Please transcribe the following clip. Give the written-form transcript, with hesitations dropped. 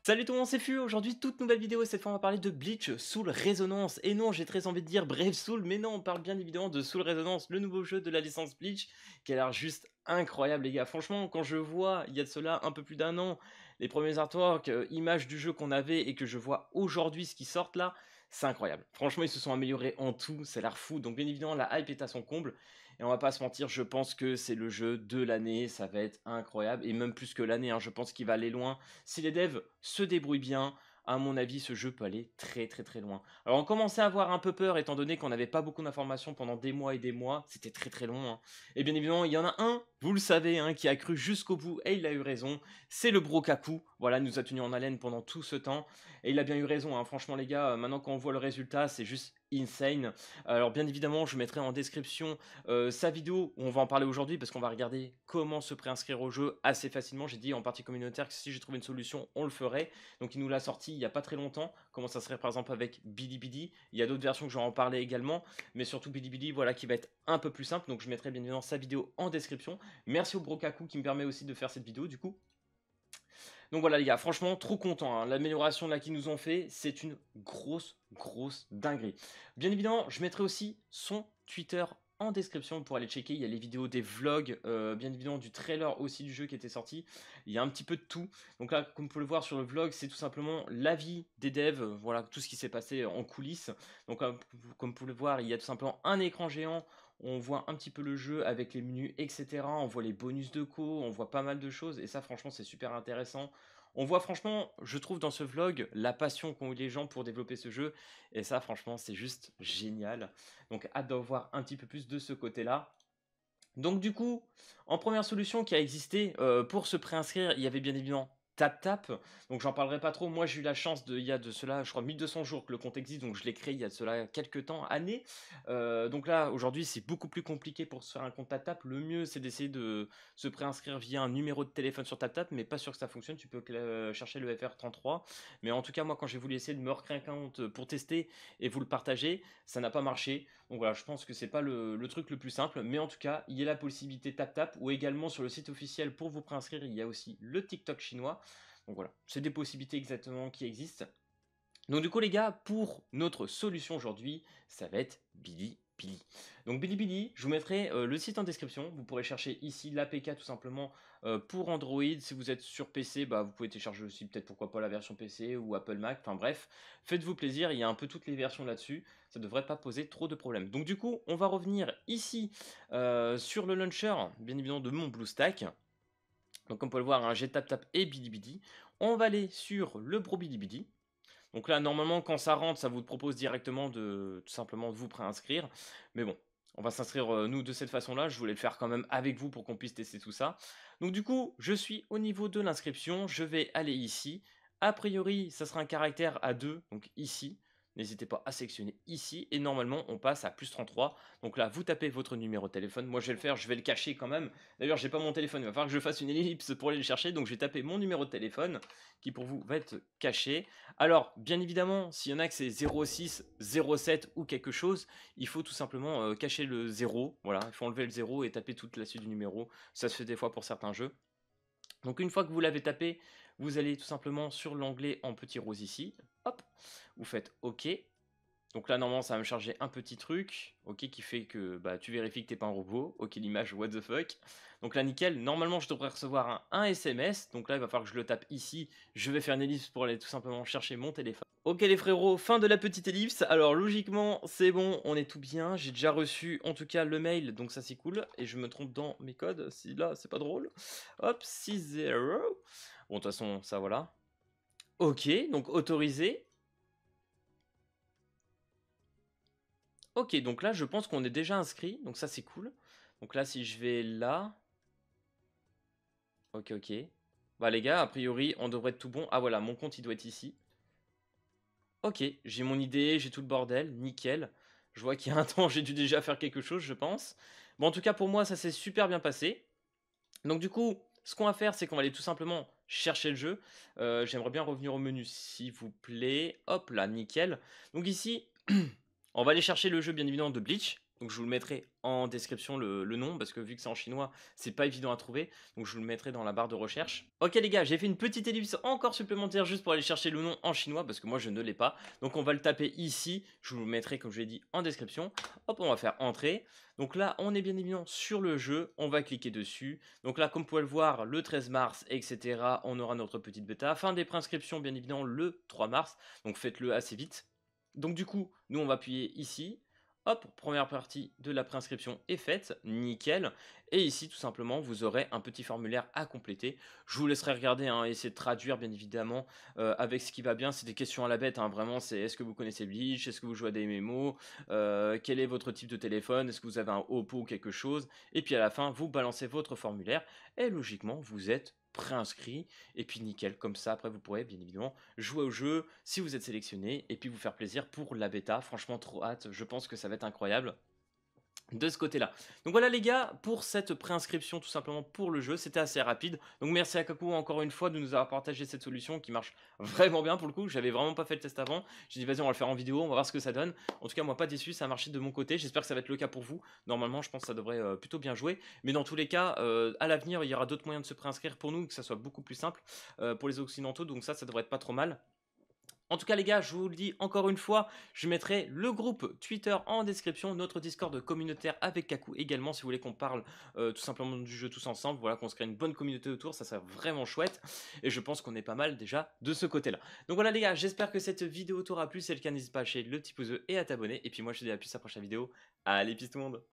Salut tout le monde, c'est Fu. Aujourd'hui, toute nouvelle vidéo. Cette fois, on va parler de Bleach Soul Resonance. Et non, j'ai très envie de dire Brave Soul, mais non, on parle bien évidemment de Soul Resonance, le nouveau jeu de la licence Bleach, qui a l'air juste incroyable, les gars. Franchement, quand je vois, il y a de cela un peu plus d'un an, les premiers artworks, images du jeu qu'on avait et que je vois aujourd'hui ce qui sortent là, c'est incroyable. Franchement, ils se sont améliorés en tout, ça a l'air fou. Donc, bien évidemment, la hype est à son comble. Et on va pas se mentir, je pense que c'est le jeu de l'année, ça va être incroyable. Et même plus que l'année, hein, je pense qu'il va aller loin. Si les devs se débrouillent bien, à mon avis, ce jeu peut aller très très très loin. Alors on commençait à avoir un peu peur étant donné qu'on n'avait pas beaucoup d'informations pendant des mois et des mois, c'était très très long, hein. Et bien évidemment, il y en a un, vous le savez, hein, qui a cru jusqu'au bout et il a eu raison, c'est le Brokaku. Voilà, il nous a tenu en haleine pendant tout ce temps et il a bien eu raison, hein. Franchement les gars, maintenant qu'on voit le résultat, c'est juste insane. Alors bien évidemment, je mettrai en description sa vidéo où on va en parler aujourd'hui parce qu'on va regarder comment se préinscrire au jeu assez facilement. J'ai dit en partie communautaire que si j'ai trouvé une solution, on le ferait. Donc il nous l'a sorti il n'y a pas très longtemps. Comment ça serait par exemple avec Bilibili. Il y a d'autres versions que je vais en parler également. Mais surtout Bilibili, voilà, qui va être un peu plus simple. Donc je mettrai bien évidemment sa vidéo en description. Merci au Brokaku qui me permet aussi de faire cette vidéo du coup. Donc voilà les gars, franchement trop content, hein. L'amélioration là qu'ils nous ont fait, c'est une grosse dinguerie. Bien évidemment, je mettrai aussi son Twitter en description pour aller checker. Il y a les vidéos des vlogs, bien évidemment du trailer aussi du jeu qui était sorti. Il y a un petit peu de tout. Donc là, comme vous pouvez le voir sur le vlog, c'est tout simplement l'avis des devs, voilà tout ce qui s'est passé en coulisses. Donc comme vous pouvez le voir, il y a tout simplement un écran géant. On voit un petit peu le jeu avec les menus, etc. On voit les bonus de co, on voit pas mal de choses. Et ça, franchement, c'est super intéressant. On voit franchement, je trouve dans ce vlog, la passion qu'ont eu les gens pour développer ce jeu. Et ça, franchement, c'est juste génial. Donc, hâte d'en voir un petit peu plus de ce côté-là. Donc du coup, en première solution qui a existé pour se préinscrire, il y avait bien évidemment TapTap. Donc j'en parlerai pas trop. Moi j'ai eu la chance il y a de cela, je crois 1200 jours que le compte existe, donc je l'ai créé il y a de cela quelques temps, années. Donc là aujourd'hui c'est beaucoup plus compliqué pour se faire un compte TapTap. Le mieux c'est d'essayer de se préinscrire via un numéro de téléphone sur TapTap, mais pas sûr que ça fonctionne. Tu peux chercher le FR33. Mais en tout cas moi quand j'ai voulu essayer de me recréer un compte pour tester et vous le partager, ça n'a pas marché. Donc voilà, je pense que c'est pas le truc le plus simple, mais en tout cas, il y a la possibilité TapTap ou également sur le site officiel pour vous préinscrire, il y a aussi le TikTok chinois. Donc voilà, c'est des possibilités exactement qui existent. Donc du coup les gars, pour notre solution aujourd'hui, ça va être Bilibili. Donc Bilibili, je vous mettrai le site en description. Vous pourrez chercher ici l'APK tout simplement pour Android. Si vous êtes sur PC, bah, vous pouvez télécharger aussi peut-être pourquoi pas la version PC ou Apple Mac. Enfin bref, faites-vous plaisir, il y a un peu toutes les versions là-dessus. Ça ne devrait pas poser trop de problèmes. Donc du coup, on va revenir ici sur le launcher, bien évidemment de mon BlueStack. Donc comme on peut le voir, hein, j'ai TapTap et Bilibili. On va aller sur le Bro Bilibili. Donc là, normalement, quand ça rentre, ça vous propose directement de tout simplement de vous préinscrire. Mais bon, on va s'inscrire nous de cette façon-là. Je voulais le faire quand même avec vous pour qu'on puisse tester tout ça. Donc du coup, je suis au niveau de l'inscription. Je vais aller ici. A priori, ça sera un caractère à 2, donc ici. N'hésitez pas à sélectionner ici. Et normalement, on passe à plus 33. Donc là, vous tapez votre numéro de téléphone. Moi, je vais le faire, je vais le cacher quand même. D'ailleurs, j'ai pas mon téléphone. Il va falloir que je fasse une ellipse pour aller le chercher. Donc, je vais taper mon numéro de téléphone qui pour vous va être caché. Alors, bien évidemment, s'il y en a que c'est 06, 07 ou quelque chose, il faut tout simplement cacher le 0. Voilà, il faut enlever le 0 et taper toute la suite du numéro. Ça se fait des fois pour certains jeux. Donc une fois que vous l'avez tapé, vous allez tout simplement sur l'onglet en petit rose ici. Hop, vous faites OK. Donc là, normalement, ça va me charger un petit truc, ok, qui fait que bah, tu vérifies que t'es pas un robot. Ok, l'image, what the fuck. Donc là, nickel. Normalement, je devrais recevoir un SMS. Donc là, il va falloir que je le tape ici. Je vais faire une ellipse pour aller tout simplement chercher mon téléphone. Ok, les frérots, fin de la petite ellipse. Alors, logiquement, c'est bon, on est tout bien. J'ai déjà reçu, en tout cas, le mail. Donc ça, c'est cool. Et je me trompe dans mes codes. Si là, c'est pas drôle. Hop, 6-0. Bon, de toute façon, ça, voilà. Ok, donc autorisé. Ok, donc là, je pense qu'on est déjà inscrit, donc ça, c'est cool. Donc là, si je vais là... Ok, ok. Bah les gars, a priori, on devrait être tout bon. Ah voilà, mon compte, il doit être ici. Ok, j'ai mon idée, j'ai tout le bordel, nickel. Je vois qu'il y a un temps, j'ai dû déjà faire quelque chose, je pense. Bon, en tout cas, pour moi, ça s'est super bien passé. Donc du coup, ce qu'on va faire, c'est qu'on va aller tout simplement chercher le jeu. J'aimerais bien revenir au menu, s'il vous plaît. Hop là, nickel. Donc ici, on va aller chercher le jeu, bien évidemment, de Bleach. Donc je vous le mettrai en description le nom, parce que vu que c'est en chinois, c'est pas évident à trouver. Donc je vous le mettrai dans la barre de recherche. Ok les gars, j'ai fait une petite ellipse encore supplémentaire juste pour aller chercher le nom en chinois, parce que moi je ne l'ai pas. Donc on va le taper ici, je vous le mettrai comme je l'ai dit en description. Hop, on va faire entrée. Donc là, on est bien évidemment sur le jeu, on va cliquer dessus. Donc là, comme vous pouvez le voir, le 13 mars, etc., on aura notre petite bêta. Fin des préinscriptions, bien évidemment, le 3 mars. Donc faites-le assez vite. Donc du coup, nous, on va appuyer ici. Hop, première partie de la préinscription est faite, nickel. Et ici, tout simplement, vous aurez un petit formulaire à compléter. Je vous laisserai regarder, hein, essayer de traduire, bien évidemment, avec ce qui va bien. C'est des questions à la bête, hein, vraiment, c'est est-ce que vous connaissez Bleach, est-ce que vous jouez à des MMO, quel est votre type de téléphone, est-ce que vous avez un Oppo ou quelque chose. Et puis à la fin, vous balancez votre formulaire et logiquement, vous êtes préinscrit. Et puis nickel, comme ça, après, vous pourrez, bien évidemment, jouer au jeu si vous êtes sélectionné et puis vous faire plaisir pour la bêta. Franchement, trop hâte, je pense que ça va être incroyable de ce côté-là. Donc voilà les gars, pour cette préinscription tout simplement pour le jeu, c'était assez rapide. Donc merci à Kaku encore une fois de nous avoir partagé cette solution qui marche vraiment bien pour le coup. J'avais vraiment pas fait le test avant. J'ai dit vas-y on va le faire en vidéo, on va voir ce que ça donne. En tout cas moi pas déçu, ça a marché de mon côté. J'espère que ça va être le cas pour vous. Normalement je pense que ça devrait plutôt bien jouer. Mais dans tous les cas, à l'avenir il y aura d'autres moyens de se préinscrire pour nous, que ça soit beaucoup plus simple pour les occidentaux. Donc ça devrait être pas trop mal. En tout cas les gars, je vous le dis encore une fois, je mettrai le groupe Twitter en description, notre Discord communautaire avec Kaku également, si vous voulez qu'on parle tout simplement du jeu tous ensemble, voilà, qu'on se crée une bonne communauté autour, ça serait vraiment chouette, et je pense qu'on est pas mal déjà de ce côté-là. Donc voilà les gars, j'espère que cette vidéo t'aura plu, si c'est le cas, n'hésite pas à lâcher le petit pouce bleu et à t'abonner, et puis moi je te dis à plus à la prochaine vidéo, allez peace tout le monde.